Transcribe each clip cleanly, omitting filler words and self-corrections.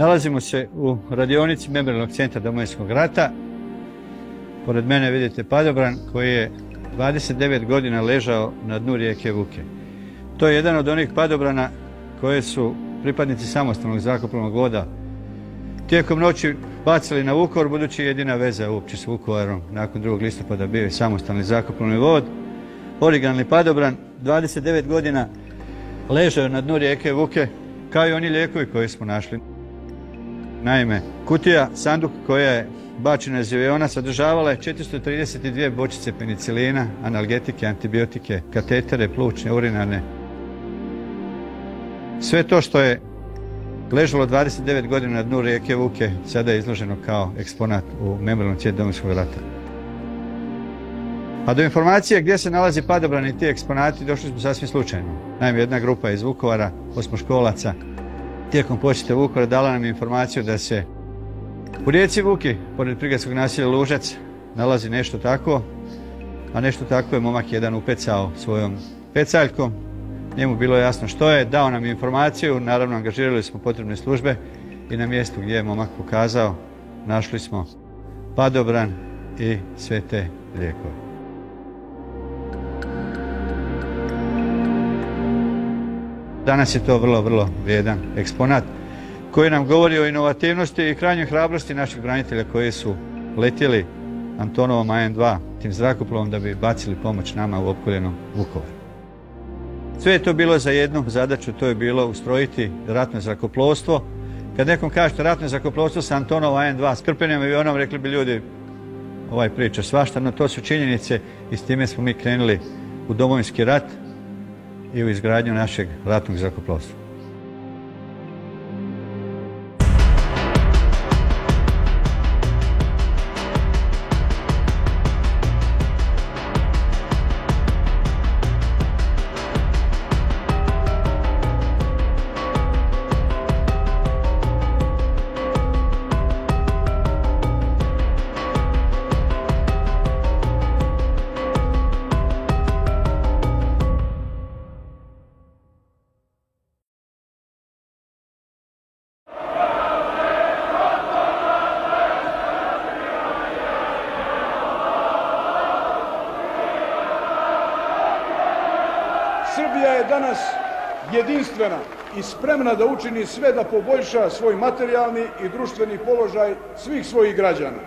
Nalazimo se u radionici Memorijalnog centra Domovinskog rata. Pored mene vidite padobran koji je 29 godina ležao na dnu rijeke Vuke. To je jedan od onih padobrana koje su pripadnici samostalnog zrakoplovnog voda tijekom noći bacili na Vukovar, budući jedina veza uopće s Vukovarom nakon 2. listopada bio je samostalni zrakoplovni vod. Originalni padobran, 29 godina ležao na dnu rijeke Vuke, kao i oni lijekovi koje smo našli. Naime, kutija, sanduk koja je bačena iz aviona sadržavala je 432 bočice penicilina, analgetike, antibiotike, katetere, plućne, urinarne. Sve to što je ležalo 29 godina na dnu rijeke Vuke sada je izloženo kao eksponat u Memorijalnom centru Domovinskog rata. A do informacije gdje se nalazi padobran i ti eksponati došli smo sasvim slučajno. Naime, jedna grupa iz Vukovara, osmoškolaca, tijekom posjete Vukovara dala nam informaciju da se u rijeci Vuki, pored prigradskog naselja Lužac, nalazi nešto tako, a nešto tako je momak jedan upecao svojom pecaljkom. Njemu bilo jasno što je, dao nam informaciju, naravno angažirali smo potrebne službe i na mjestu gdje je momak pokazao našli smo padobran i sve te lijekove. Danas je to vrlo vrijedan eksponat koji nam govori o inovativnosti i krajnjoj hrabrosti naših branitelja koji su letjeli Antonovom AN-2, tim zrakoplovom, da bi bacili pomoć nama u opkoljenom Vukovaru. Sve je to bilo za jednu zadaću, to je bilo ustrojiti ratno zrakoplovstvo. Kad nekom kažete ratno zrakoplovstvo sa Antonov AN-2 s krpenim avionom, rekli bi ljudi priča svašta, no to su činjenice i s time smo mi krenuli u Domovinski rat i u izgradnju našeg ratnog zrakoplovstva. Srbija je danas jedinstvena i spremna da učini sve da poboljša svoj materijalni i društveni položaj svih svojih građana.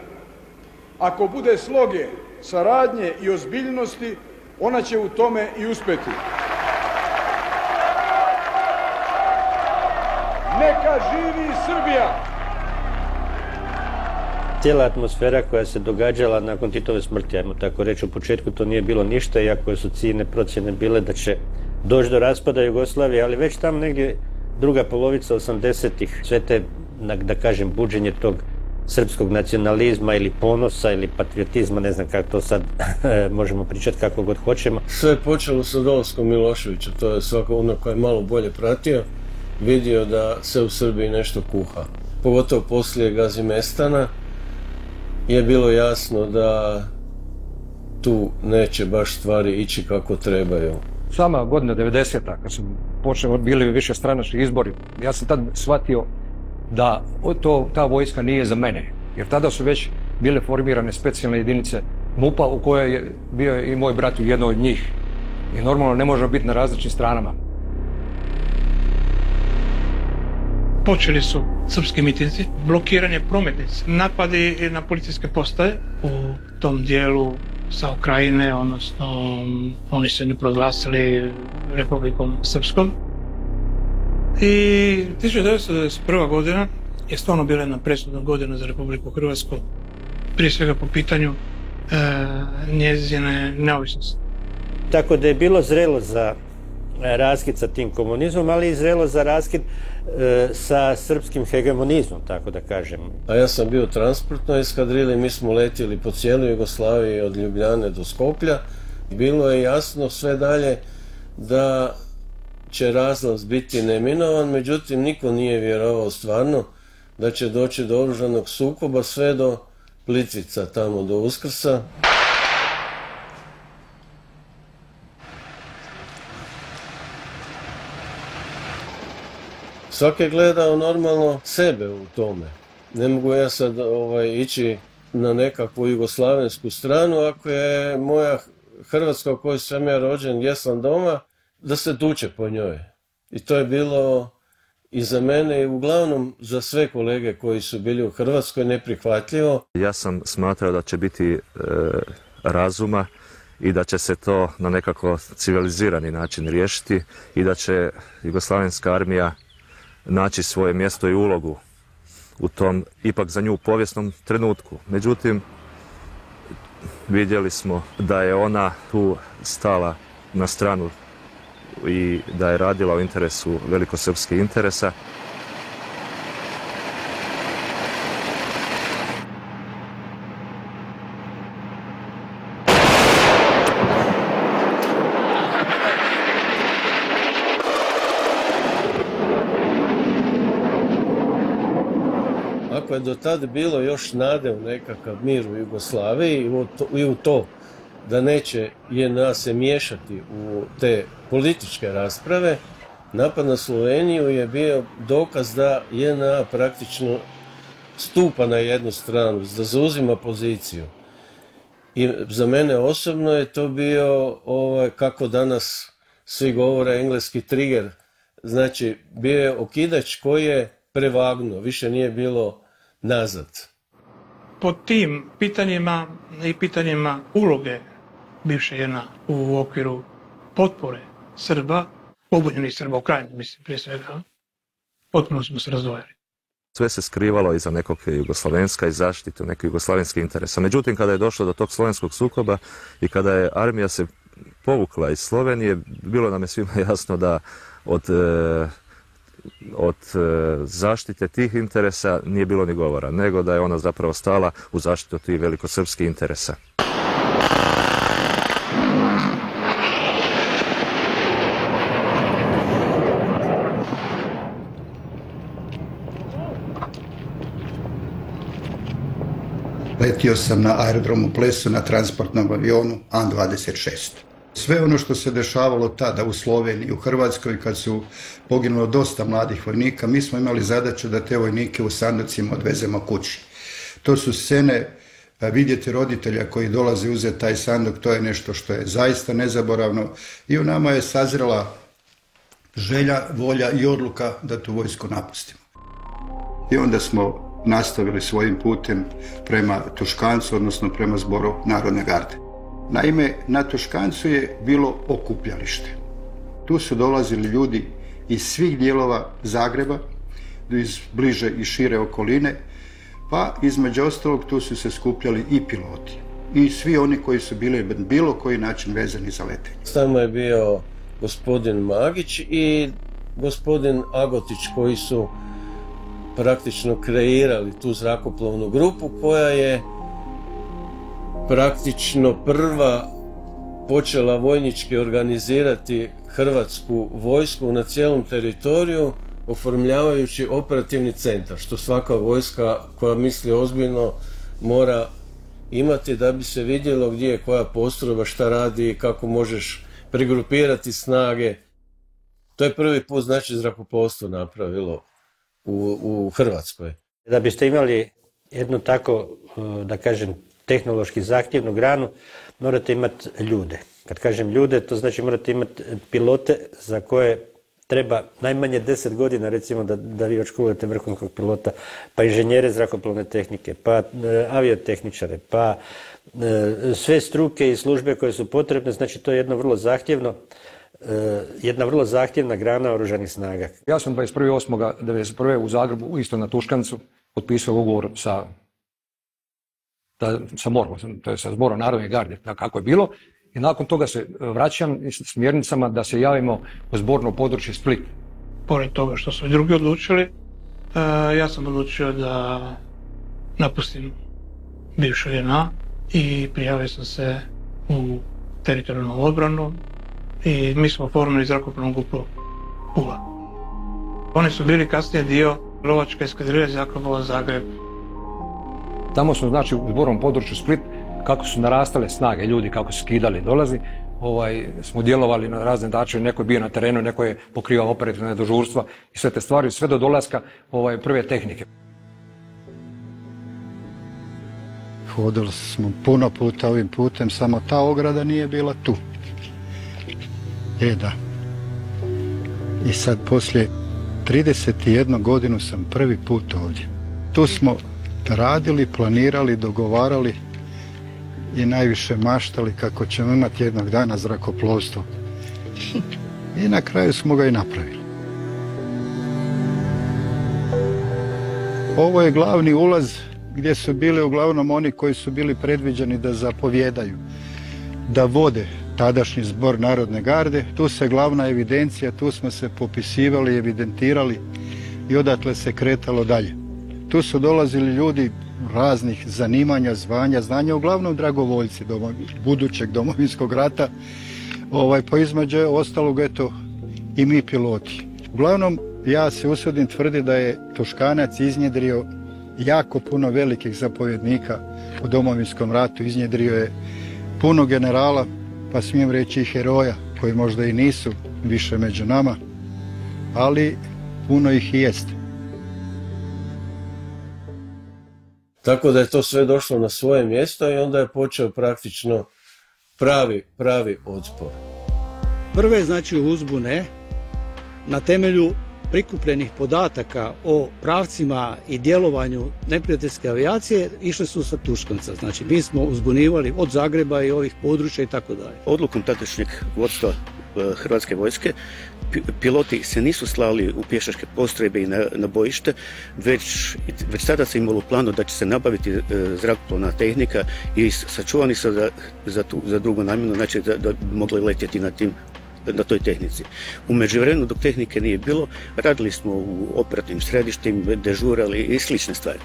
Ako bude sloge, saradnje i ozbiljnosti, ona će u tome i uspjeti. Neka živi Srbija! Cijela atmosfera koja se događala nakon Titove smrti, ajmo tako reći, u početku to nije bilo ništa, iako su ciljne procjene bile da će doći do raspada Jugoslavije, ali već tamo negdje druga polovica 80-ih, sve te, da kažem, buđenje tog srpskog nacionalizma ili ponosa ili patriotizma, ne znam kako to sad možemo pričati kako god hoćemo. Sve je počelo sa dolaskom Miloševića, to je svako ono ko je malo bolje pratio, vidio da se u Srbiji nešto kuha. Pogotovo poslije Gazimestana je bilo jasno da tu neće baš stvari ići kako trebaju. Sama godina 90-a, kad su počeli, bili više stranački izbori, ja sam tad shvatio da ta vojska nije za mene. Jer tada su već bile formirane specijalne jedinice MUP-a u kojoj je bio i moj brat u jednoj od njih. I normalno ne možemo biti na različitim stranama. Počeli su srpski mitinzi, blokiranje prometnica, napadi na policijske postaje u tom dijelu sa Ukrajine, odnosno oni se ne proglasili Republikom Srpskom. I 1991. godina je stvarno bila jedna presudna godina za Republiku Hrvatsku, prije svega po pitanju njezine neovisnosti. Tako da je bilo zrelo za raskid sa tim komunizmom, ali i zrelo za raskid sa srpskim hegemonizmom, tako da kažem. A ja sam bio u transportnoj eskadrili, mi smo letjeli po cijeloj Jugoslaviji od Ljubljane do Skoplja. Bilo je jasno sve dalje da će razlaz biti neminovan, međutim niko nije vjerovao stvarno da će doći do oružanog sukoba sve do Plitvica, tamo do Uskrsa. Svaki je gledao normalno sebe u tome. Ne mogu ja sad ići na nekakvu jugoslavensku stranu ako je moja Hrvatska u kojoj sam ja rođen, jesam doma, da se tuče po njoj. I to je bilo i za mene i uglavnom za sve kolege koji su bili u Hrvatskoj neprihvatljivo. Ja sam smatrao da će biti razuma i da će se to na nekako civilizirani način riješiti i da će jugoslavenska armija naći svoje mjesto i ulogu u tom ipak za nju povijesnom trenutku. Međutim, vidjeli smo da je ona tu stala na stranu i da je radila u interesu velikosrpskih interesa. Ako je do tada bilo još nade u nekakav mir u Jugoslaviji i u to da neće JNA se miješati u te političke rasprave, napad na Sloveniju je bio dokaz da JNA praktično stupa na jednu stranu, da zauzima poziciju. I za mene osobno je to bio, kako danas svi govore, engleski trigger. Znači, bio je okidač koji je prevagnuo, više nije bilo nazad. Po tim pitanjima i pitanjima uloge bivše JNA u okviru potpore Srba, pobunjenih Srba u Krajini, mislim, prije svega, potpuno smo se razdvojili. Sve se skrivalo iza nekog jugoslavenska i zaštitu nekog jugoslavenskih interesa. Međutim, kada je došlo do tog slovenskog sukoba i kada je armija se povukla iz Slovenije, bilo nam je svima jasno da od zaštite tih interesa nije bilo ni govora, nego da je ona zapravo stala u zaštitu tih velikosrpskih interesa. Letio sam na aerodromu Plesu na transportnom avionu An-26. Sve ono što se dešavalo tada u Sloveniji, u Hrvatskoj, kad su poginulo dosta mladih vojnika, mi smo imali zadaću da te vojnike u sanducima odvezemo kući. To su scene, vidjeti roditelja koji dolaze uzeti taj sanduk, to je nešto što je zaista nezaboravno i u nama je sazrela želja, volja i odluka da tu vojsku napustimo. I onda smo nastavili svojim putem prema Tuškancu, odnosno prema Zboru Narodne garde. Naime, na Tuškancu je bilo okupljalište. Tu su dolazili ljudi iz svih dijelova Zagreba, iz bliže i šire okoline, pa između ostalog tu su se skupljali i piloti. I svi oni koji su bili na bilo koji način vezani za letenje. Tamo je bio gospodin Magić i gospodin Agotić koji su praktično kreirali tu zrakoplovnu grupu koja je praktično prva počela vojnički organizirati hrvatsku vojsku na cijelom teritoriju, oformljavajući operativni centar, što svaka vojska koja misli ozbiljno mora imati da bi se vidjelo gdje je koja postrojba, šta radi i kako možeš pregrupirati snage. To je prvi put, znači, zrakoplovstvo napravilo u Hrvatskoj. Da biste imali jednu tako, da kažem, tehnološki zahtjevnu granu, morate imati ljude. Kad kažem ljude, to znači morate imati pilote za koje treba najmanje 10 godina, recimo, da vi odškolujete vrhunskog pilota, pa inženjere zrakoplovne tehnike, pa aviotehničare, pa sve struke i službe koje su potrebne. Znači, to je jedna vrlo zahtjevna grana oružanih snaga. Ja sam 21.8.1991. u Zagrebu, isto na Tuškancu, potpisao ugovor sa MORH-om, to je sa Zborom Narodne garde, kako je bilo. I nakon toga se vraćam s smjernicama da se javimo u zborno područje Split. Pored toga što su i drugi odlučili, ja sam odlučio da napustim bivšu JNA i prijavio sam se u teritorijalnu odbranu i mi smo oformili zrakoplovnu grupu Pula. Oni su bili kasnije dio lovačke eskadrile zrakoplova Zagreb. Tamo smo, znači, u zbornom području Split, kako su narastale snage ljudi, kako su skidali dolazi, smo djelovali na razne načine, neko je bio na terenu, neko je pokrivao operativne dežurstva i sve te stvari, sve do dolaska prve tehnike. Hodili smo puno puta ovim putem, samo ta ograda nije bila tu. Da. I sad poslije 31 godinu sam prvi put ovdje. Tu smo radili, planirali, dogovarali i najviše maštali kako ćemo imati jednog dana zrakoplovstvo. I na kraju smo ga i napravili. Ovo je glavni ulaz gdje su bili uglavnom oni koji su bili predviđeni da zapovjedaju, da vode tadašnji zbor Narodne garde. Tu se glavna evidencija, tu smo se popisivali, evidentirali i odatle se kretalo dalje. Tu su dolazili ljudi raznih zanimanja, zvanja, znanja, uglavnom dragovoljci budućeg Domovinskog rata, pa između ostalog eto i mi piloti. Uglavnom, ja se usudim tvrditi da je Tuškanac iznjedrio jako puno velikih zapovjednika u Domovinskom ratu, iznjedrio je puno generala, pa smijem reći i heroja, koji možda i nisu više među nama, ali puno ih i jeste. Tako da je to sve došlo na svoje mjesto i onda je počeo praktično pravi otpor. Prve, znači, uzbune na temelju prikupljenih podataka o pravcima i djelovanju neprijateljske avijacije išle su sa Tuškanca. Znači, mi smo uzbunivali od Zagreba i ovih područja i tako dalje. Odlukom tadašnjeg vodstva Hrvatske vojske piloti se nisu slali u pješačke postrojbe i na bojište, već tada se imalo u planu da će se nabaviti zrakoplovna tehnika i sačuvani su za drugu namjenu, znači da bi mogli letjeti na toj tehnici. U međuvremenu, dok tehnike nije bilo, radili smo u operativnim središtima, dežurali i slične stvari.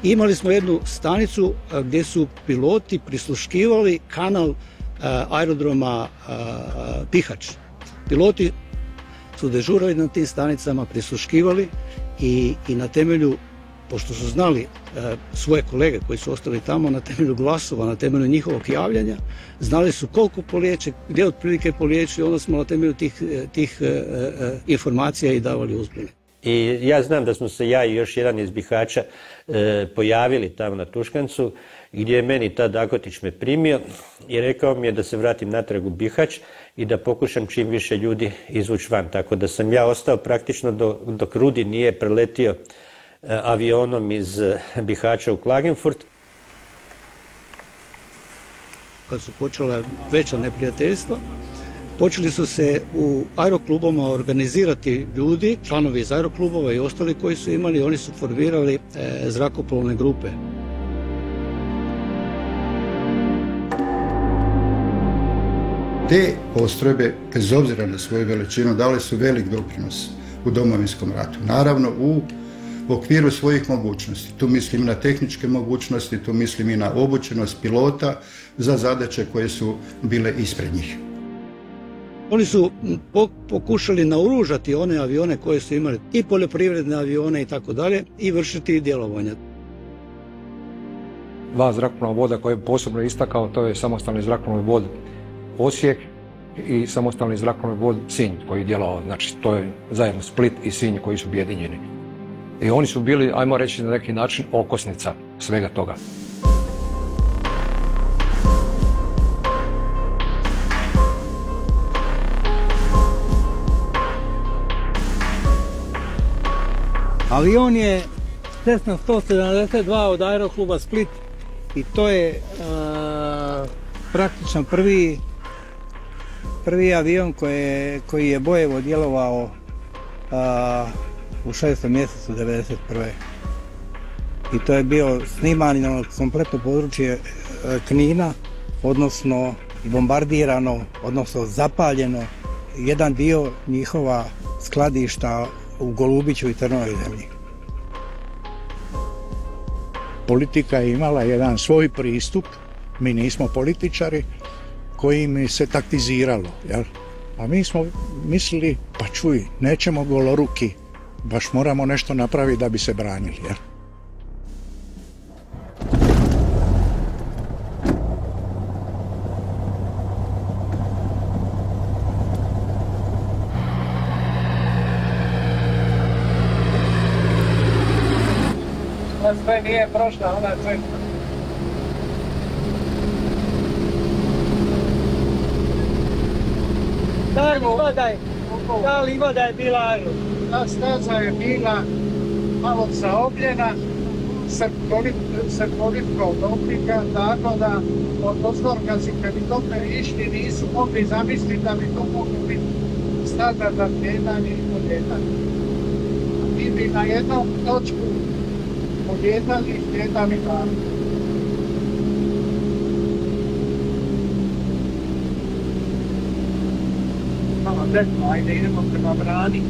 Imali smo jednu stanicu gdje su piloti prisluškivali kanal aerodroma Bihać. Piloti su dežurali na tim stanicama, prisluškivali i na temelju, pošto su znali svoje kolege koji su ostali tamo, na temelju glasova, na temelju njihovog javljanja, znali su koliko poliječe, gdje otprilike poliječe i onda smo na temelju tih informacija i davali uzbune. I ja znam da smo se ja i još jedan iz Bihaća pojavili tamo na Tuškancu, gdje je meni tad Akotić me primio i rekao mi je da se vratim natrag u Bihać i da pokušam čim više ljudi izvući van. Tako da sam ja ostao praktično dok Rudi nije preletio avionom iz Bihaća u Klagenfurt. Kad su počela veća neprijateljstva, počeli su se u aeroklubama organizirati ljudi, članovi iz aeroklubova i ostali koji su imali, oni su formirali zrakoplovne grupe. Te postrojbe, bez obzira na svoju veličinu, dale su velik doprinos u Domovinskom ratu. Naravno, u okviru svojih mogućnosti. Tu mislim na tehničke mogućnosti, tu mislim i na obučenost pilota za zadaće koje su bile ispred njih. Oni su pokušali naoružati one avione koje su imali, i poljoprivredne avione i tako dalje, i vršiti djelovanja. Dva zrakoplovna voda koje je posebno istakao, to je samostalni zrakoplovni vod Osijek i samostalni zrakoplovni vod Sinj koji je djelovao, znači to je zajedno Split i Sinj koji su objedinjeni. I oni su bili, ajmo reći na neki način, okosnica svega toga. Avion je Cessna 172 od Aerokluba Split i to je praktično prvi avion koji je bojevo djelovao u 6. mjesecu 1991. I to je bio snimano kompletno područje Knina, odnosno bombardirano, odnosno zapaljeno, jedan dio njihova skladišta u Golubiću i Trnovoj zemlji. Politika je imala jedan svoj pristup, mi nismo političari, koji mi se taktiziralo. Jel? A mi smo mislili, pa čuj, nećemo goloruki, baš moramo nešto napraviti da bi se branili. Jel? sve nije prošla ona cesta. Ta livada je bila aerodrom. Ta staza je bila malo zaobljena, srpolitkom oblika, tako da od ozgor kad si helikopteri išli nisu mogli zamisliti da bi to moglo biti standardan ljetanje i poljetanje. Mi bi na jednom točku poljetali i ljetali van. Malo detno, ajde idemo prema brani.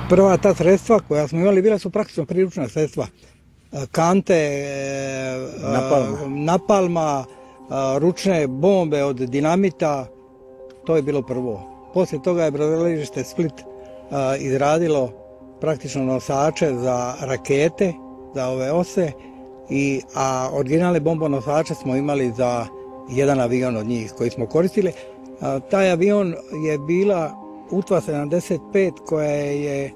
Prva ta sredstva koja smo imali bila su praktično priručna sredstva. Kante, napalma, ručne bombe od dinamita, to je bilo prvo. Poslije toga je brodogradilište Split izradilo praktično nosače za rakete, za ove ose, a originalne bombonosače smo imali za jedan avion od njih koji smo koristili. Taj avion je bila UTVA 75 koja je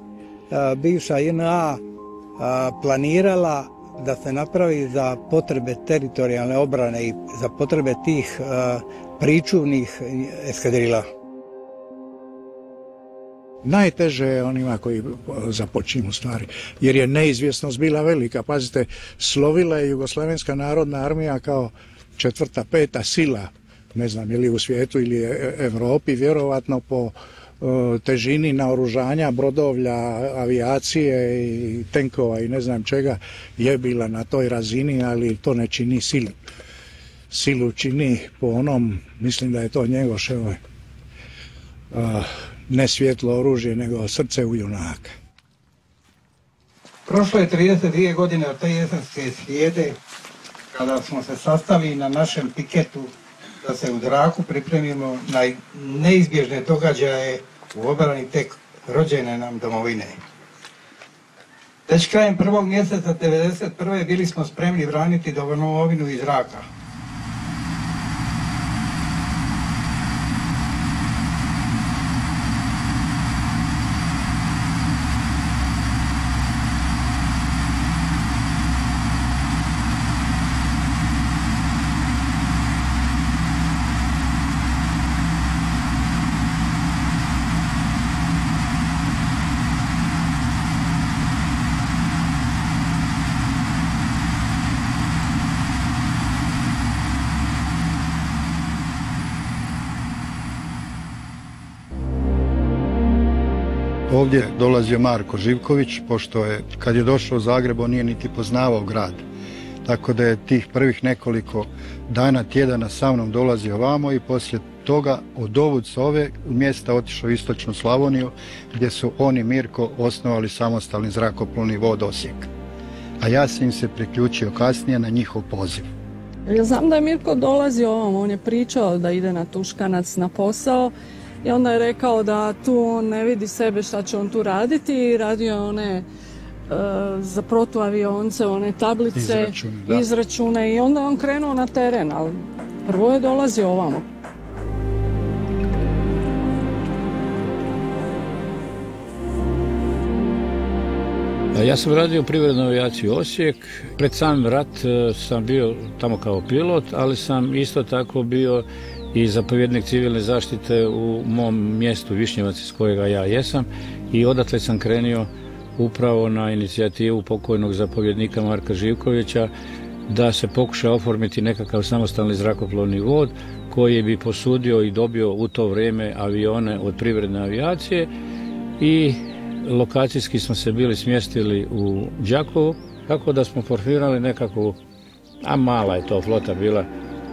bivša JNA planirala da se napravi za potrebe teritorijalne obrane i za potrebe tih pričuvnih eskadrila. Najteže je onima koji započinju stvari, jer je neizvjesnost bila velika. Pazite, slovila je Jugoslavenska narodna armija kao 4., 5. sila, ne znam ili u svijetu ili Europi, vjerovatno po težini naoružanja, brodovlja, avijacije i tenkova i ne znam čega je bila na toj razini, ali to ne čini silu. Silu čini po onom, mislim da je to Njegoševo, ne svjetlo oružje, nego srce u junaka. Prošlo je 32 godine od te jesenske srijede kada smo se sastali na našem piketu da se u zraku pripremimo na neizbježne događaje u obrani tek rođene nam domovine. Već krajem 1. mjeseca 1991. bili smo spremni braniti domovinu iz zraka. Ovdje dolazio Marko Živković, pošto je, kad je došao u Zagreb, on nije niti poznavao grad. Tako da je tih prvih nekoliko dana, tjedana sa mnom dolazio ovamo i poslije toga od ovud s ove mjesta otišao u istočnu Slavoniju, gdje su on i Mirko osnovali samostalni zrakoplovni vod Osijek. A ja sam im se priključio kasnije na njihov poziv. Ja znam da je Mirko dolazio ovom, on je pričao da ide na Tuškanac na posao. I onda je rekao da tu on ne vidi sebe šta će on tu raditi i radio je one za protuavionce, one tablice, izračune i onda on krenuo na teren, ali prvo je dolazio ovamo. Ja sam radio u privrednoj avijaciji Osijek. Pred sam rat sam bio tamo kao pilot, ali sam isto tako bio i zapovjednik civilne zaštite u mom mjestu Višnjevac iz kojega ja jesam i odatle sam krenio upravo na inicijativu pokojnog zapovjednika Marka Živkovića da se pokuša oformiti nekakav samostalni zrakoplovni vod koji bi posudio i dobio u to vrijeme avione od privredne avijacije i lokacijski smo se bili smjestili u Đakovu, tako da smo formirali nekakvu, a mala je to flota bila,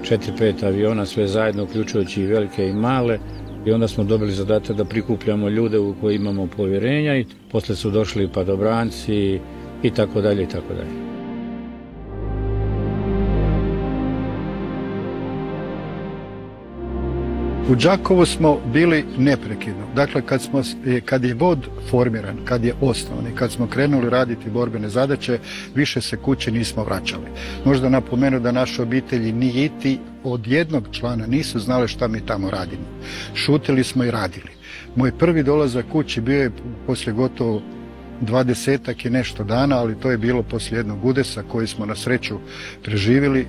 4-5 aviona, sve zajedno, uključujući i velike i male. I onda smo dobili zadatak da prikupljamo ljude u koje imamo povjerenja i poslije su došli padobranci i tako dalje i tako dalje. U Đakovu smo bili neprekidno. Dakle, kad je vod formiran, kad je osnovan i kad smo krenuli raditi borbene zadaće, više se kući nismo vraćali. Možda napomenu da naše obitelji niti od jednog člana nisu znali šta mi tamo radimo. Šutili smo i radili. Moj prvi dolazak kući bio je poslije gotovo 20-ak i nešto dana, ali to je bilo poslije jednog udesa koji smo na sreću preživjeli.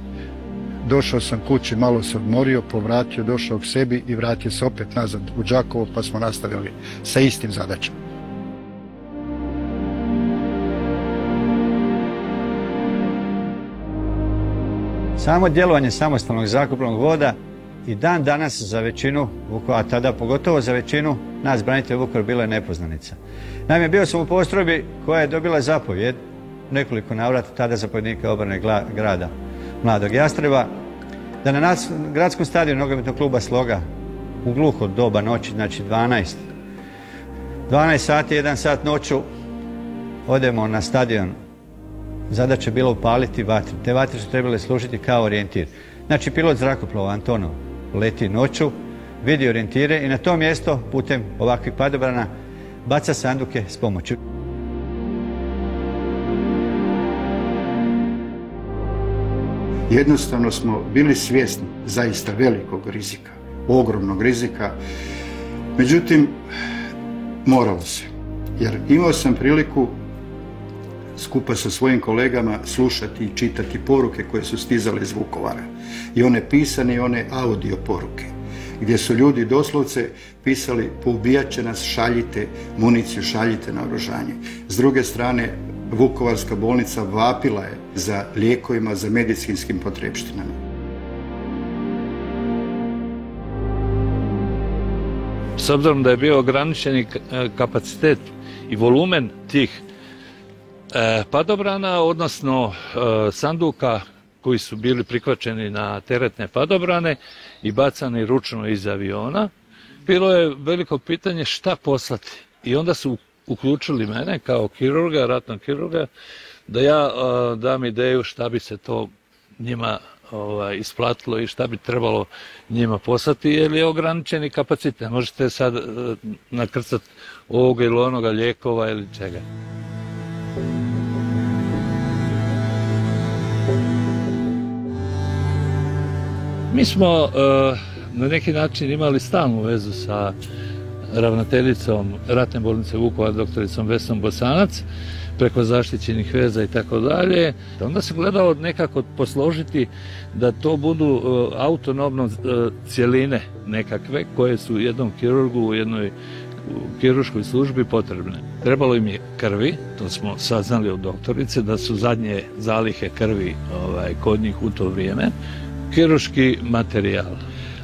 Došao sam kući, malo se odmorio, povratio, došao k sebi i vratio se opet nazad u Đakovo, pa smo nastavili sa istim zadaćama. Samo djelovanje samostalnog zrakoplovnog voda i dan danas za većinu Vukovara, tada pogotovo za većinu nas branitelja Vukovara bila je nepoznanica. Naime, bio sam u postrojbi koja je dobila zapovjed nekoliko navrata tada zapovjednika obrane grada Mladog Jastreba, da na gradskom stadionu nogometnog kluba Sloga u gluho doba noći, znači 12 sati, 1 sat noću, odemo na stadion. Zadaća je bila upaliti vatre. Te vatre su trebale služiti kao orijentir. Znači, pilot zrakoplova Antonov leti noću, vidi orijentire i na to mjesto putem ovakvih padobrana baca sanduke s pomoću. Jednostavno smo bili svjesni zaista velikog rizika, ogromnog rizika. Međutim, moralo se. Jer imao sam priliku skupa sa svojim kolegama slušati i čitati poruke koje su stizale iz Vukovara. I one pisane i one audio poruke. Gdje su ljudi doslovce pisali: poubijat će nas, šaljite municiju, šaljite naoružanje. S druge strane, Vukovarska bolnica vapila je za lijekovima, za medicinskim potrepštinama. S obzirom da je bio ograničeni kapacitet i volumen tih padobrana, odnosno sanduka koji su bili prikvačeni na teretne padobrane i bacani ručno iz aviona, bilo je veliko pitanje šta poslati. I onda su uključili mene kao kirurga, ratnog kirurga, da ja dam ideju šta bi se to njima isplatilo i šta bi trebalo njima poslati, jer je ograničeni kapacitet. Možete sad nakrcati ovoga ili onoga lijekova ili čega. Mi smo na neki način imali stalnu vezu sa ravnateljicom ratne bolnice Vukovar, doktoricom Vesnom Bosanac, preko zaštićenih veza i tako dalje. Onda se gledalo nekako posložiti da to budu autonomno cjeline nekakve koje su jednom kirurgu u jednoj kirurškoj službi potrebne. Trebalo im je krvi, to smo saznali od doktorice, da su zadnje zalihe krvi kod njih u to vrijeme. Kirurški materijal,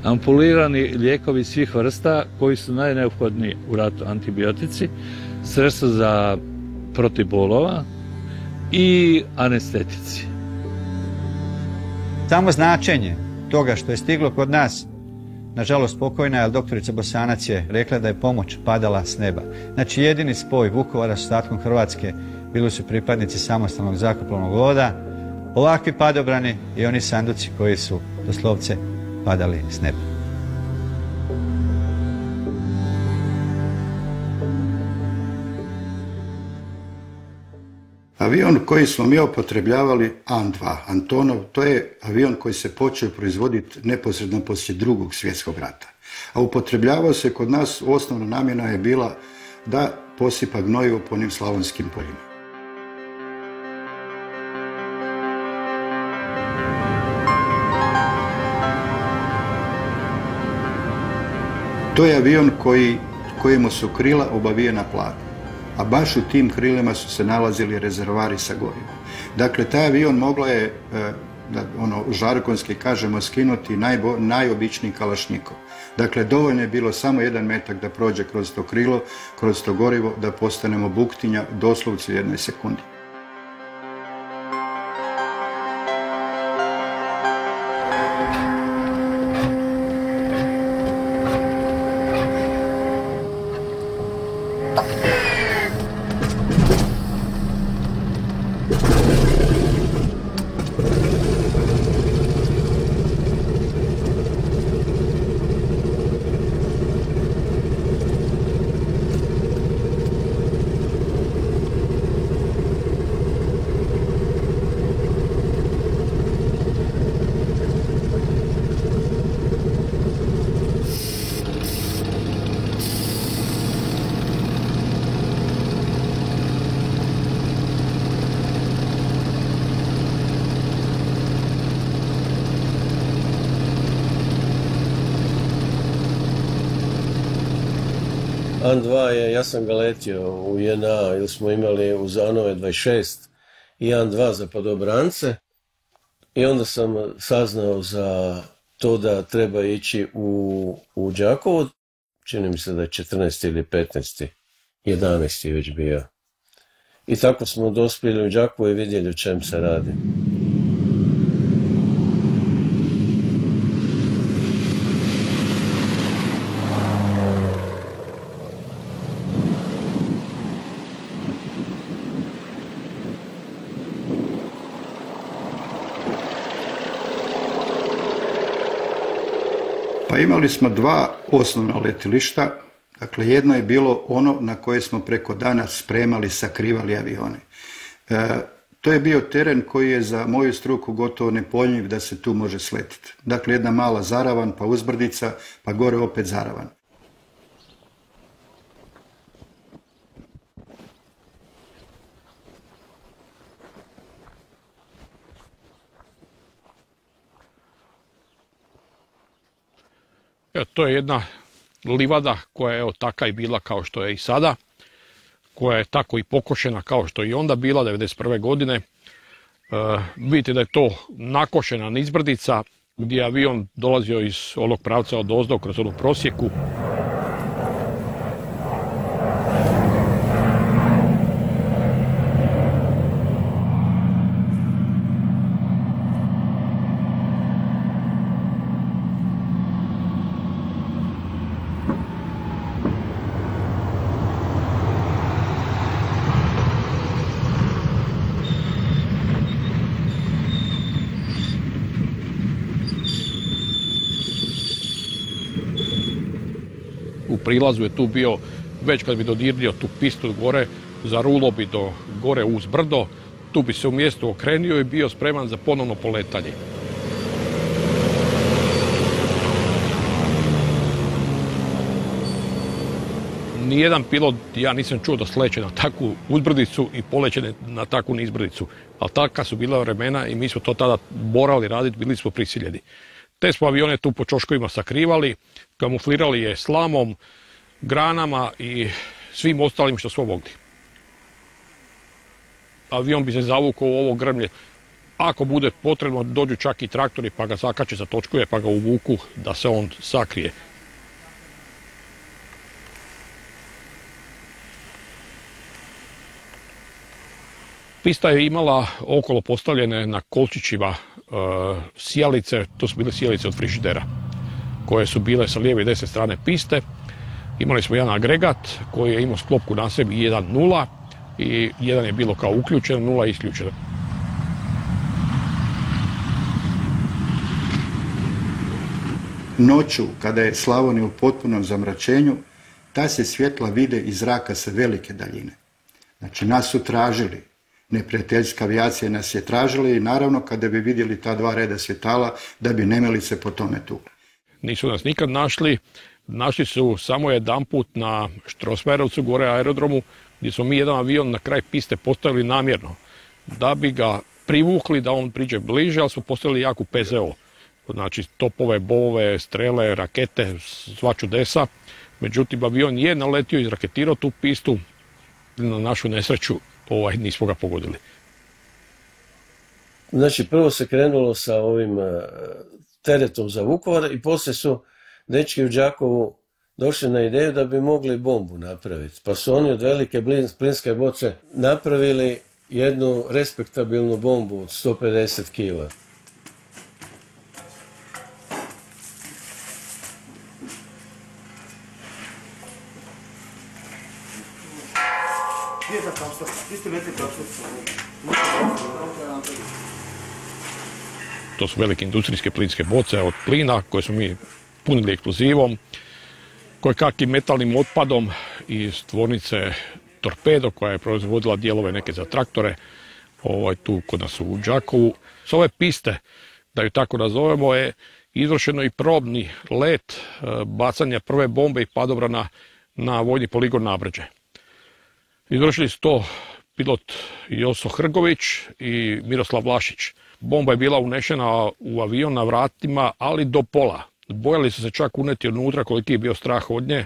ampulirani lijekovi svih vrsta koji su najneophodniji u ratu, antibiotici, sredstva za protiv bolova i anestetici. Samo značenje toga što je stiglo kod nas, nažalost pokojna je, ali doktorica Bosanac je rekla da je pomoć padala s neba. Znači, jedini spoj Vukovara s ostatkom Hrvatske bili su pripadnici samostalnog zrakoplovnog voda, ovakvi padobrani i oni sanduci koji su doslovce padali s neba. Avion koji smo mi upotrebljavali, An-2, Antonov, to je avion koji se počeo proizvoditi neposredno poslije Drugog svjetskog rata. A upotrebljavao se kod nas, osnovna namjena je bila da posipa gnojivo po onim slavonskim poljima. To je avion kojemu su krila obavijena platnom, a baš u tim krilima su se nalazili rezervari sa gorivom. Dakle, taj avion mogla je, žargonski kažemo, skinuti najobičniji kalašnjikov. Dakle, dovoljno je bilo samo jedan metak da prođe kroz to krilo, kroz to gorivo, da postanemo buktinja doslovce u jednoj sekundi. An-2 ja sam ga letio u JNA, ili smo imali u Zanove 26 i An-2 za padobrance. I onda sam saznao za to da treba ići u Đakovo. Čini mi se da je 14. ili 15. 11. je već bio. I tako smo dospjeli u Đakovo i vidjeli o čem se radi. Pa imali smo dva osnovna letilišta, dakle jedno je bilo ono na koje smo preko dana spremali, sakrivali avione. To je bio teren koji je za moju struku gotovo nepojmljiv da se tu može sletiti. Dakle jedna mala zaravan, pa uzbrdica, pa gore opet zaravan. To je jedna livada koja je taka i bila kao što je i sada, koja je tako i pokošena kao što je i onda bila 1991. godine. Vidite da je to nakošena nizbrdica gdje je avion dolazio iz onog pravca od ozdo kroz onu prosjeku. U prilazu je tu bio, već kad bi dodirnio tu pistu gore, zarulo bi do gore uz brdo, tu bi se u mjestu okrenio i bio spreman za ponovno poletanje. Nijedan pilot, ja nisam čuo da sleće na takvu uzbrdicu i poleće na takvu nizbrdicu, ali taka su bila vremena i mi smo to tada morali raditi, bili smo prisiljeni. Te smo avione tu po čoškovima sakrivali, kamuflirali je slamom, granama i svim ostalim što smo mogli. Avion bi se zavukao u ovo grmlje. Ako bude potrebno, dođu čak i traktori pa ga zakače za točkove pa ga uvuku da se on sakrije. Pista je imala okolo postavljene na kolčićima sijalice, to su bile sijalice od frižidera, koje su bile sa lijeve i desne strane piste. Imali smo jedan agregat koji je imao sklopku na sebi 1-0 i jedan je bilo kao uključen, 0 isključen. Noću, kada je Slavonija u potpunom zamračenju, ta se svjetla vide iz zraka sa velike daljine. Znači, nas su tražili. Neprijateljska avijacija nas je tražila i naravno kada bi vidjeli ta dva reda svjetala da bi nemilice po tome tukli. Nisu nas nikad našli, našli su samo jedanput na Štrosmajerovcu gore aerodromu gdje smo mi jedan avion na kraj piste postavili namjerno da bi ga privukli da on priđe bliže, ali smo postavili jaku PZO. Znači topove, bove, strele, rakete, sva čudesa. Međutim, avion je naletio i izraketirao tu pistu, na našu nesreću nismo ga pogodili. Znači, prvo se krenulo sa ovim teretom za Vukovar i poslije su dečki u Đakovu došli na ideju da bi mogli bombu napraviti. Pa su oni od velike plinske boce napravili jednu respektabilnu bombu od 150 kila. To su velike industrijske plinske boce od plina koje smo mi punili eksplozivom, koje kakvim metalnim otpadom iz tvornice Torpedo koja je proizvodila dijelove neke za traktore tu kod nas u Đakovu. S ove piste, da ju tako nazovemo, je izvršeno i probni let bacanja prve bombe i padobrana na vojni poligon Nabrđe. Izvršili su to pilot Joso Hrgović i Miroslav Vlašić. Bomba je bila unešena u avion na vratima, ali do pola. Bojali su se čak uneti unutra koliki je bio strah od nje.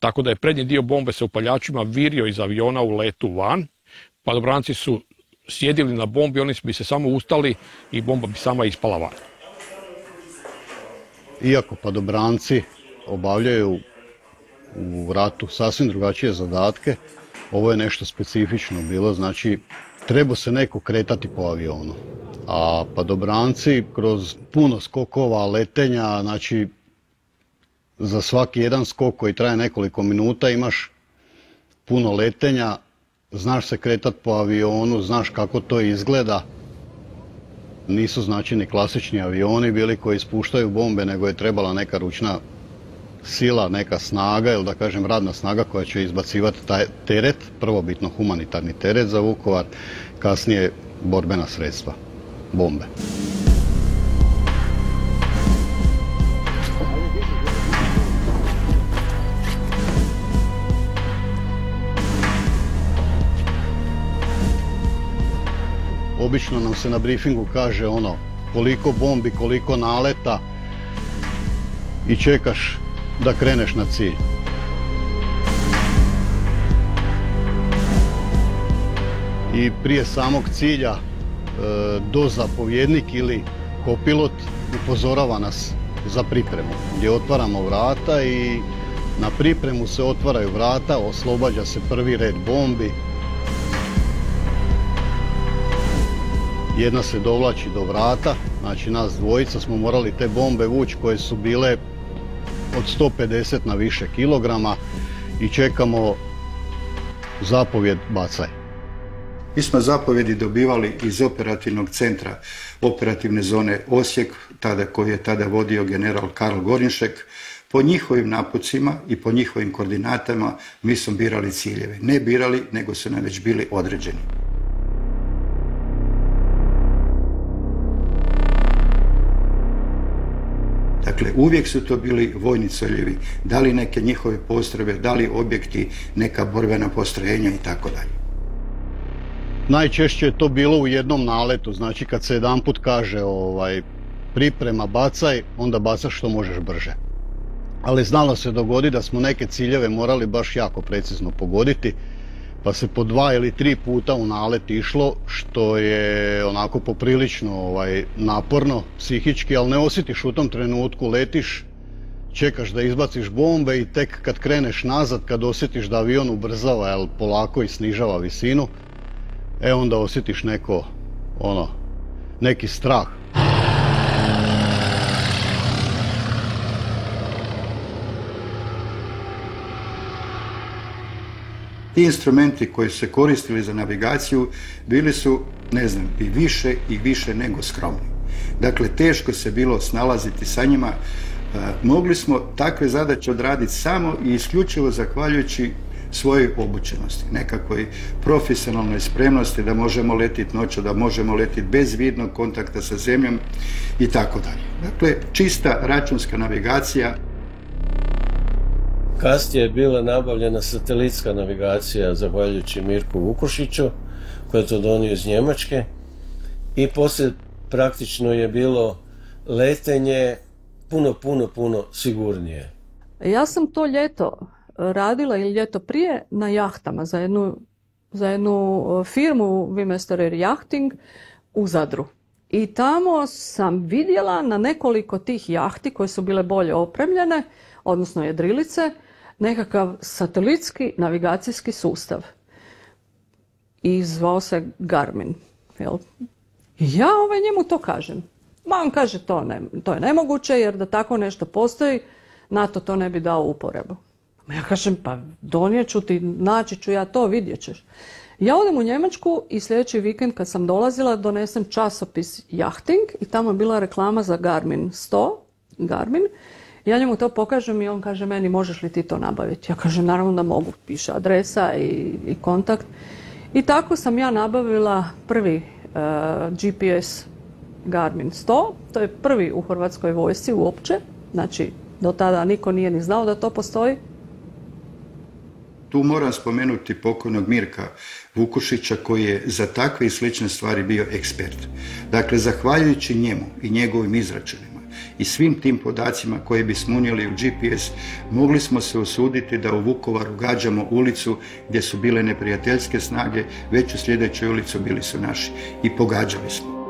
tako da je prednji dio bombe sa upaljačima virio iz aviona u letu van. Padobranci su sjedili na bombi, oni bi se samo ustali i bomba bi sama ispala van. Iako padobranci obavljaju u ratu sasvim drugačije zadatke, ovo je nešto specifično bilo, znači treba se neko kretati po avionu. A padobranci kroz puno skokova, letenja, znači za svaki jedan skok koji traje nekoliko minuta imaš puno letenja, znaš se kretati po avionu, znaš kako to izgleda. Nisu znači ni klasični avioni bili koji ispuštaju bombe, nego je trebala neka ručna sila, neka snaga ili da kažem radna snaga koja će izbacivati taj teret, prvobitno humanitarni teret za Vukovar, kasnije borbena sredstva, bombe. Obično nam se na briefingu kaže koliko bombi, koliko naleta i čekaš da kreneš na cilj. I prije samog cilja dozapovjednik ili kopilot upozorava nas za pripremu, gdje otvaramo vrata i na pripremu se otvaraju vrata, oslobađa se prvi red bombi. Jedna se dovlači do vrata, znači nas dvojica smo morali te bombe vući koje su bile od 150 na više kilograma i čekamo zapovjed bacaj. Mi smo zapovjedi dobivali iz operativnog centra operativne zone Osijek, koji je tada vodio general Karl Gorinšek. Po njihovim napucima i po njihovim koordinatama mi smo birali ciljeve. Ne birali, nego su nam već bili određeni. Dakle, uvijek su to bili vojni ciljevi, da li neke njihove postrojbe, da li objekti, neka borbena postrojenja i tako dalje. Najčešće je to bilo u jednom naletu, znači kad se jedanput kaže priprema bacaj, onda bacaš što možeš brže. Ali znalo se dogodi da smo neke ciljeve morali baš jako precizno pogoditi, pa se po 2 ili 3 puta u nalet išlo, što je onako poprilično naporno psihički, ali ne osjetiš u tom trenutku, letiš, čekaš da izbaciš bombe i tek kad kreneš nazad, kad osjetiš da avion ubrzava, jel polako i snižava visinu, onda osjetiš neki strah. Ti instrumenti koji su se koristili za navigaciju bili su, i više nego skromni. Dakle, teško se bilo snalaziti sa njima. Mogli smo takve zadaće odraditi samo i isključivo zahvaljujući svojoj obučenosti, nekakvoj profesionalnoj spremnosti da možemo letiti noću, da možemo letiti bez vidnog kontakta sa zemljom i tako dalje. Dakle, čista računska navigacija. Kasnije je bila nabavljena satelitska navigacija zahvaljujući Mirku Vukušiću, koji je to donio iz Njemačke, i poslije praktično je bilo letenje puno sigurnije. Ja sam to ljeto radila ili ljeto prije na jahtama za jednu firmu Wimesterer Jachting u Zadru. I tamo sam vidjela na nekoliko tih jahti koje su bile bolje opremljene, odnosno jedrilice, nekakav satelitski navigacijski sustav. I zvao se Garmin. Jel? Ja njemu to kažem. On kaže to je nemoguće jer da tako nešto postoji, NATO to ne bi dao uporabu. Ja kažem pa donijet ću ti, naći ću ja to, vidjet ćeš. Ja odem u Njemačku i sljedeći vikend kad sam dolazila donesem časopis Jachting i tamo je bila reklama za Garmin 100, Garmin. Ja njemu to pokažem i on kaže meni možeš li ti to nabaviti? Ja kažem naravno da mogu, piše adresa i kontakt. I tako sam ja nabavila prvi GPS Garmin 100, to je prvi u Hrvatskoj vojsci uopće, znači do tada niko nije ni znao da to postoji. Tu moram spomenuti pokojnog Mirka Vukušića koji je za takve i slične stvari bio ekspert. Dakle, zahvaljujući njemu i njegovim izračunima i svim tim podacima koje bismo unijeli u GPS, mogli smo se usuditi da u Vukovaru gađamo ulicu gdje su bile neprijateljske snage, već u sljedećoj ulici bili su naši i pogađali smo.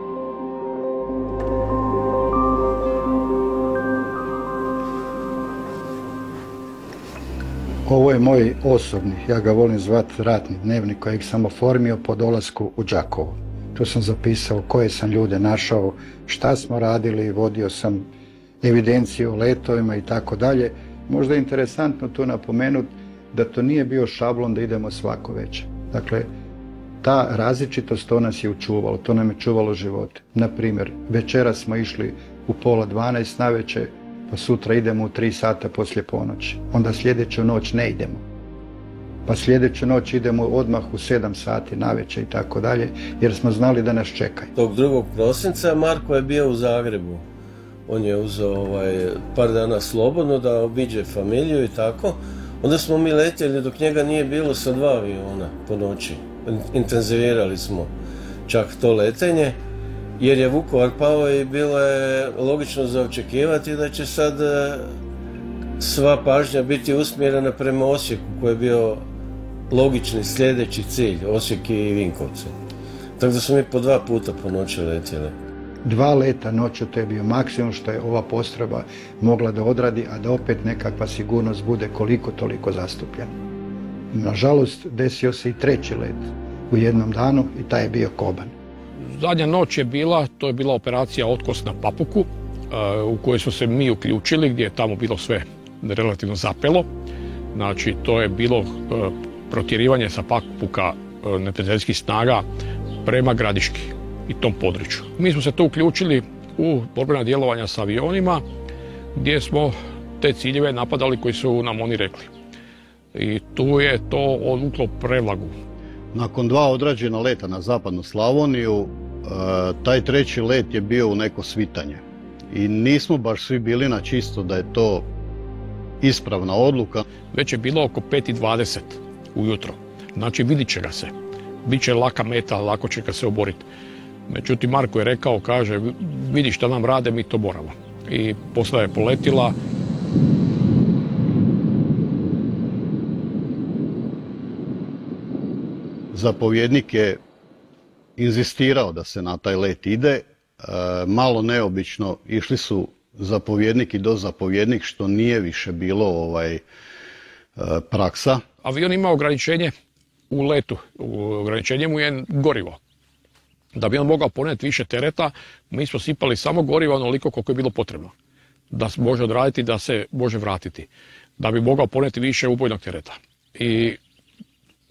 Ovo je moj osobni, ja ga volim zvati ratni dnevnik kojeg sam oformio po dolasku u Đakovo. Tu sam zapisao koje sam ljude našao, šta smo radili, vodio sam evidenciju o letovima i tako dalje. Možda je interesantno tu napomenuti da to nije bio šablon da idemo svako večer. Dakle, ta različitost to nas je učuvalo, to nam je čuvalo živote. Naprimjer, večera smo išli u 11:30 navečer, pa sutra idemo u 3 sata poslije ponoći. Onda sljedeću noć ne idemo. Pa sljedeću noć idemo odmah u 7 sati navečer i tako dalje, jer smo znali da nas čekaju. Tog 2. prosinca Marko je bio u Zagrebu. On je uzeo par dana slobodno da obiđe familiju i tako. Onda smo mi letjeli dok njega nije bilo sa 2 aviona po noći. Intenzivirali smo čak to letenje. Jer je Vukovar pao i bilo je logično za očekivati da će sad sva pažnja biti usmjerena prema Osijeku, koji je bio logični sljedeći cilj, Osijek i Vinkovce. Tako da smo mi po 2 puta po noći letjeli. 2 leta noću, to je bio maksimum što je ova postrojba mogla da odradi, a da opet nekakva sigurnost bude koliko toliko zastupljena. Nažalost, desio se i 3. let u jednom danu i taj je bio koban. Zadnja noć je bila, to je bila operacija Otkos na Papuku, u kojoj smo se mi uključili, gdje je tamo bilo sve relativno zapelo. Znači, to je bilo protjerivanje sa Papuka neprijateljskih snaga prema Gradiški i tom području. Mi smo se tu uključili u borbena djelovanja sa avionima, gdje smo te ciljeve napadali koji su nam oni rekli. I tu je to odvuklo prevlagu. Nakon 2 odrađena leta na zapadnu Slavoniju, taj 3. let je bio u neko svitanje. I nismo baš svi bili na čisto da je to ispravna odluka. Već je bilo oko 5:20 ujutro. Znači vidit će ga se. Biće laka meta, lako će ga se oboriti. Međutim, Marko je rekao, kaže, vidi šta nam rade, mi to moramo. I posla je poletila. Zapovjednik je inzistirao da se na taj let ide, malo neobično, išli su zapovjednik i dozapovjednik, što nije više bilo praksa. Avion ima ograničenje u letu, ograničenje mu je gorivo. Da bi on mogao ponijeti više tereta, mi smo sipali samo gorivo onoliko koliko je bilo potrebno. Da se može odraditi, da se može vratiti. Da bi mogao ponijeti više ubojnog tereta. I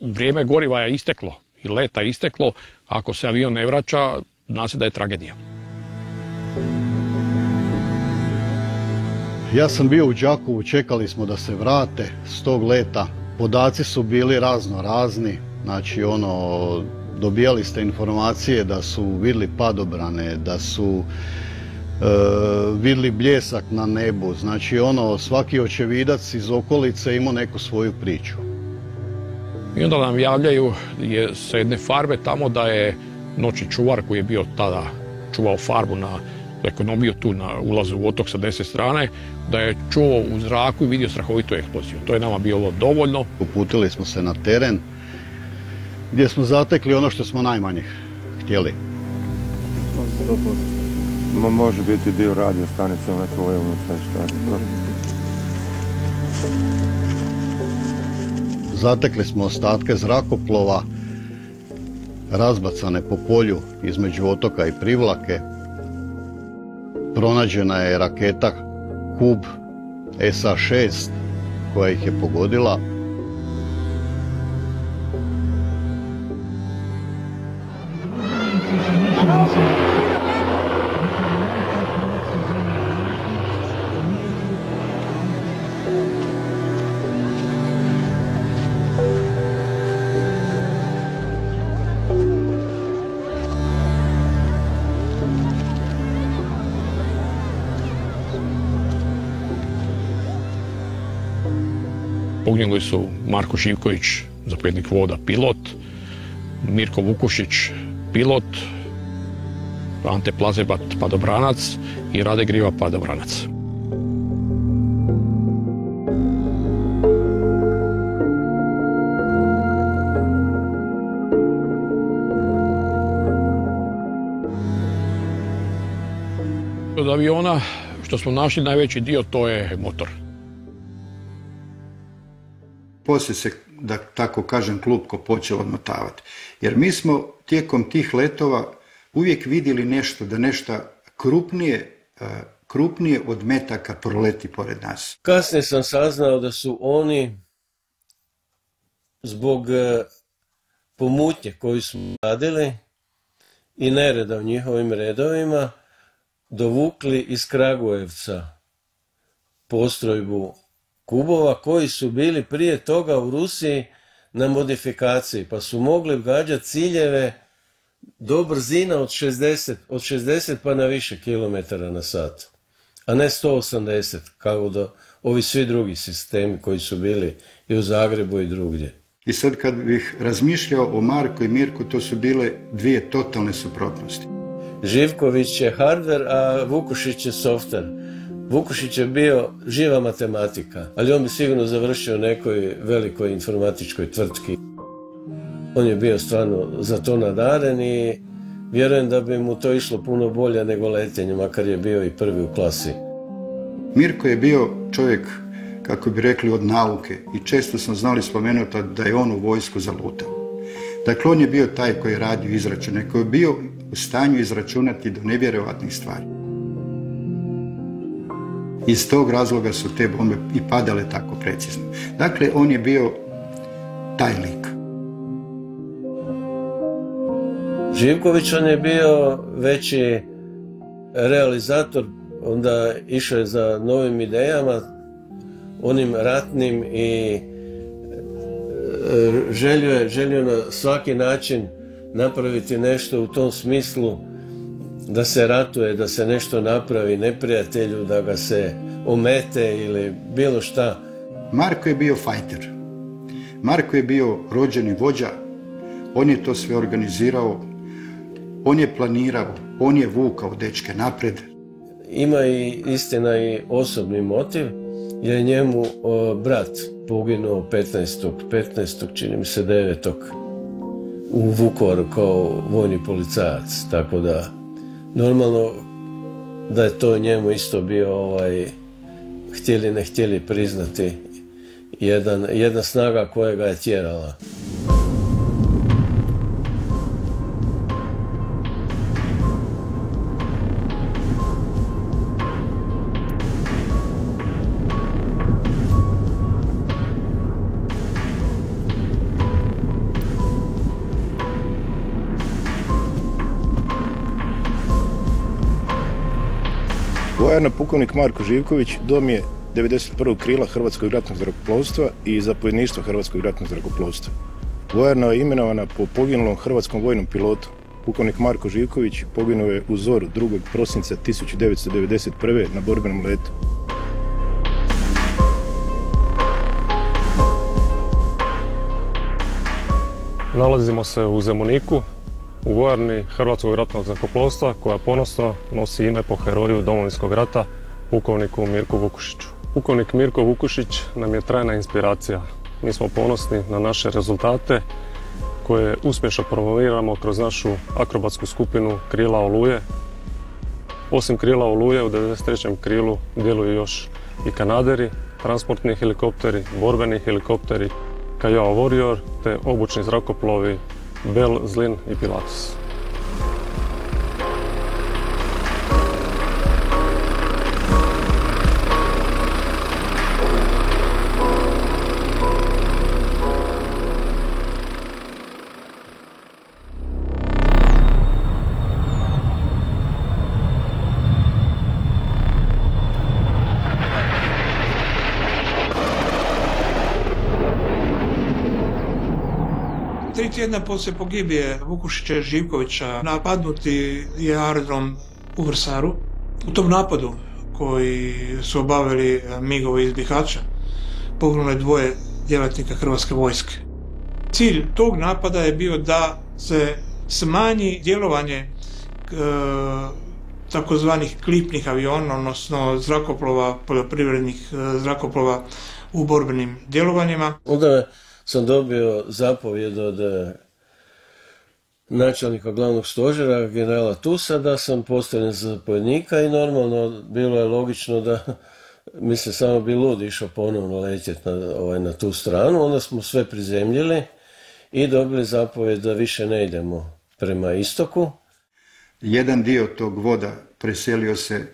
vrijeme goriva je isteklo i leta je isteklo, ako se avion ne vraća, zna se da je tragedija. Ja sam bio u Đakovu, čekali smo da se vrate s tog leta. Podaci su bili razno razni, znači dobijali ste informacije da su vidjeli padobrane, da su vidjeli bljesak na nebu, znači svaki očevidac iz okolice imao neku svoju priču. I onda nam javljaju sa jedne farbe tamo da je noćni čuvar koji je bio tada čuvao farbu na ekonomiju tu na ulazu u otok sa 10 strane, da je čuo u zraku i vidio strahovitu eksploziju. To je nama bilo dovoljno. Uputili smo se na teren gdje smo zatekli ono što smo najmanje htjeli. Može biti dio radio stanice, neko je unutra šta. Zatekli smo ostatke zrakoplova, razbacane po polju između otoka i Privlake. Pronađena je raketa Kub SA-6 koja ih je pogodila. Poginuli su Marko Živković, zapovjednik voda, pilot, Mirko Vukušić, pilot, Ante Plazebat padobranac i Rade Griva padobranac. Od aviona što smo našli najveći dio to je motor. Poslije se, da tako kažem, klupko počeo odmotavati. Jer mi smo tijekom tih letova uvijek vidjeli nešto, da nešto krupnije od metaka proleti pored nas. Kasnije sam saznao da su oni zbog pomutnje koju smo radili i nereda u njihovim redovima dovukli iz Kragujevca postrojbu Kubova koji su bili prije toga u Rusiji na modifikaciji, pa su mogli gađati ciljeve do brzina od 60 pa na više kilometara na sat, a ne 180 kao da ovi svi drugi sistemi koji su bili i u Zagrebu i drugdje. I sad kad bih razmišljao o Marku i Mirku, to su bile dvije totalne suprotnosti. Živković je hardware, a Vukušić je software. Vukušić je bio živa matematika, ali on bi sigurno završio u nekoj velikoj informatičkoj tvrtki. On je bio stvarno za to nadaren i vjerujem da bi mu to išlo puno bolje nego letenje, makar je bio i prvi u klasi. Mirko je bio čovjek, kako bi rekli, od nauke i često smo znali spomenuti da je on u vojsku zalutao. Dakle, on je bio taj koji je radio izračune, koji je bio u stanju izračunati do nevjerojatnih stvari. Iz tog razloga su te bombe i padale tako precizno. Dakle, on je bio taj lik. Živković, on je bio veći realizator, onda išao je za novim idejama, onim ratnim i želio na svaki način napraviti nešto u tom smislu da se ratuje, da se nešto napravi neprijatelju, da ga se omete ili bilo šta. Marko je bio fajter. Marko je bio rođeni vođa. On je to sve organizirao. On je planirao. On je vukao dečke napred. Ima i istina i osobni motiv, jer je njemu brat poginuo 15. čini mi se 9. u Vukovaru kao vojni policajac, tako da normalno da je to njemu isto bio htjeli ne htjeli priznati jedna snaga koja ga je tjerala. Vojarna pukovnik Marko Živković dom je 91. krila Hrvatskog ratnog zrakoplovstva i zapovjedništva Hrvatskog ratnog zrakoplovstva. Vojarna je imenovana po poginulom hrvatskom vojnom pilotu. Pukovnik Marko Živković poginuo je u zoru 2. prosinca 1991. na borbenom letu. Nalazimo se u Zemuniku, u vojarni Hrvatskog ratnog zrakoplovstva koja ponosno nosi ime po heroju Domovinskog rata, pukovniku Mirku Vukušiću. Pukovnik Mirko Vukušić nam je trajna inspiracija. Mi smo ponosni na naše rezultate koje uspješno promoviramo kroz našu akrobatsku skupinu Krila Oluje. Osim Krila Oluje, u 93. krilu djeluju još i kanaderi, transportni helikopteri, borbeni helikopteri, Kiowa Warrior te obučni zrakoplovi Bell, Zlin i Pilatus. Tri tjedna poslije pogibije Vukušića i Živkovića napadnuti je aerodrom u Vrsaru. U tom napadu koji su obavili migovi iz Bihaća poginulo je 2 djelatnika Hrvatske vojske. Cilj tog napada je bio da se smanji djelovanje takozvanih klipnih aviona, odnosno zrakoplova, poljoprivrednih zrakoplova u borbenim djelovanjima. Onda sam dobio zapovjed od načelnika glavnog stožera, generala Tusa, da sam postavljen za zapovjednika i normalno bilo je logično da, mislim, samo bi lud išao ponovno letjeti na tu stranu. Onda smo sve prizemljili i dobili zapovjed da više ne idemo prema istoku. Jedan dio tog voda preselio se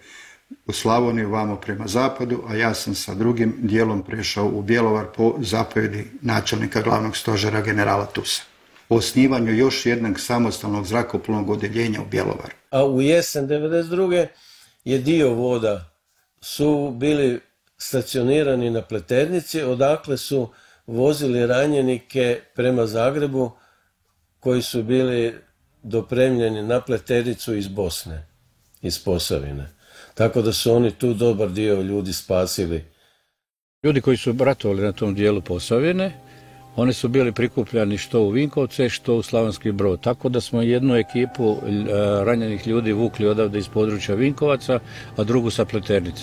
u Slavoniju, vamo prema zapadu, a ja sam sa drugim dijelom prešao u Bjelovar po zapovjedi načelnika glavnog stožera generala Tusa. O osnivanju još jednog samostalnog zrakoplovnog odjeljenja u Bjelovaru. A u jesen 1992. je dio voda su bili stacionirani na Pleternici, odakle su vozili ranjenike prema Zagrebu koji su bili dopremljeni na Pleternicu iz Bosne, iz Posavine. Tako da su oni tu dobar dio ljudi spasili. Ljudi koji su ratovali na tom dijelu Posavine, oni su bili prikupljani što u Vinkovce, što u Slavonski Brod. Tako da smo jednu ekipu ranjenih ljudi vukli odavde iz područja Vinkovaca, a drugu sa Pleternice.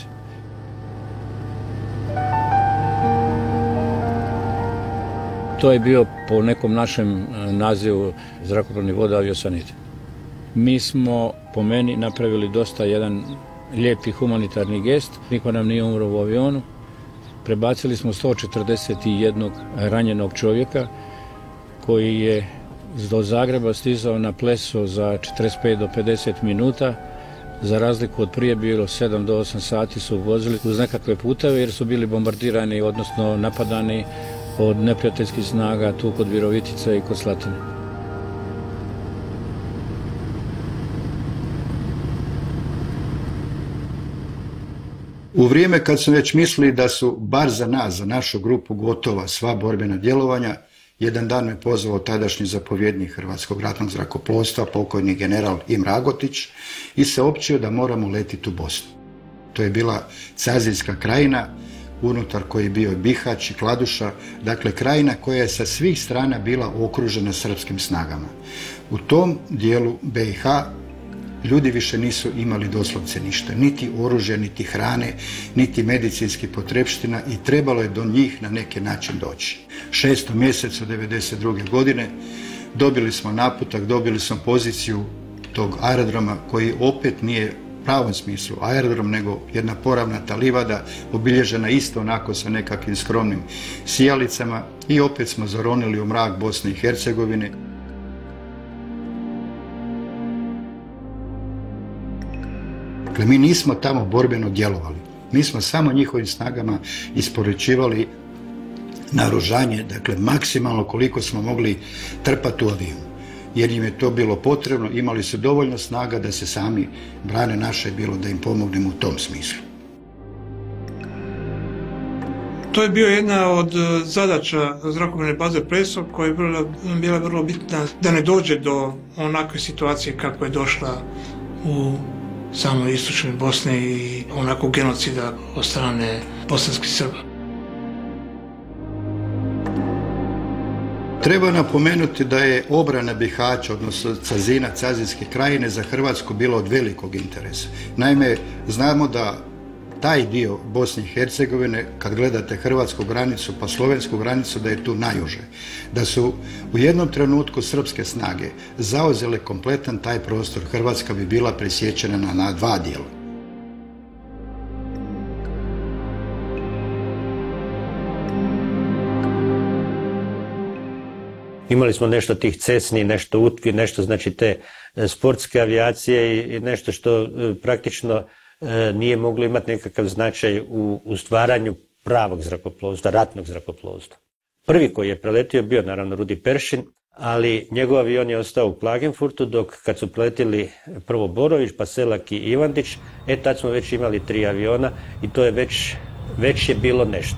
To je bio po nekom našem nazivu zrakoplovni voda aviosanit. Mi smo, po meni, napravili dosta jedan lijepi humanitarni gest. Niko nam nije umro u avionu. Prebacili smo 141 ranjenog čovjeka koji je do Zagreba stizao na Pleso za 45 do 50 minuta. Za razliku od prije bilo 7 do 8 sati su vozili uz nekakve puteve jer su bili bombardirani, odnosno napadani od neprijateljskih snaga tu kod Virovitice i kod Slatine. U vrijeme kad smo već mislili da su bar za nas, za našu grupu, gotova sva borbena djelovanja, jedan dan me pozvao tadašnji zapovjednik Hrvatskog ratnog zrakoplovstva, pokojni general Imragotić, i saopćio da moramo letiti u Bosnu. To je bila Cazijska krajina, unutar koji je bio Bihać i Kladuša, dakle krajina koja je sa svih strana bila okružena srpskim snagama. U tom dijelu BiH ljudi više nisu imali doslovce ništa, niti oružja, niti hrane, niti medicinskih potrepština i trebalo je do njih na neki način doći. 6. mjesecu 1992. godine dobili smo naputak, dobili smo poziciju tog aerodroma koji opet nije u pravom smislu aerodrom, nego jedna poravnata livada, obilježena isto onako sa nekakvim skromnim sijalicama, i opet smo zaronili u mrak Bosne i Hercegovine. Dakle, mi nismo tamo borbeno djelovali. Mi smo samo njihovim snagama isporučivali naoružanje, dakle, maksimalno koliko smo mogli trpati u avion. Jer im je to bilo potrebno, imali su dovoljno snaga da se sami brane, naše je bilo da im pomognemo u tom smislu. To je bio jedna od zadaća zrakoplovne baze Pleso koja je bila vrlo bitna da ne dođe do onakve situacije kako je došla u samoj istočnoj Bosni i onakvog genocida od strane bosanskih Srba. Treba napomenuti da je obrana Bihaća, odnosno Cazina, Cazijske krajine, za Hrvatsku bilo od velikog interesa. Naime, znamo da taj dio Bosne i Hercegovine, kad gledate hrvatsku granicu pa slovensku granicu, da je tu najuže. Da su u jednom trenutku srpske snage zauzele kompletan taj prostor, Hrvatska bi bila presječena na dva dijela. Imali smo nešto tih cesni, nešto utki, nešto znači te sportske avijacije i nešto što praktično nije moglo imati nekakav značaj u stvaranju pravog zrakoplovstva, ratnog zrakoplovstva. Prvi koji je preletio bio naravno Rudi Peršin, ali njegov avion je ostao u Klagenfurtu, dok kad su preletili prvo Borović, pa Selak i Ivandić, tad smo već imali 3 aviona i to je već je bilo nešto.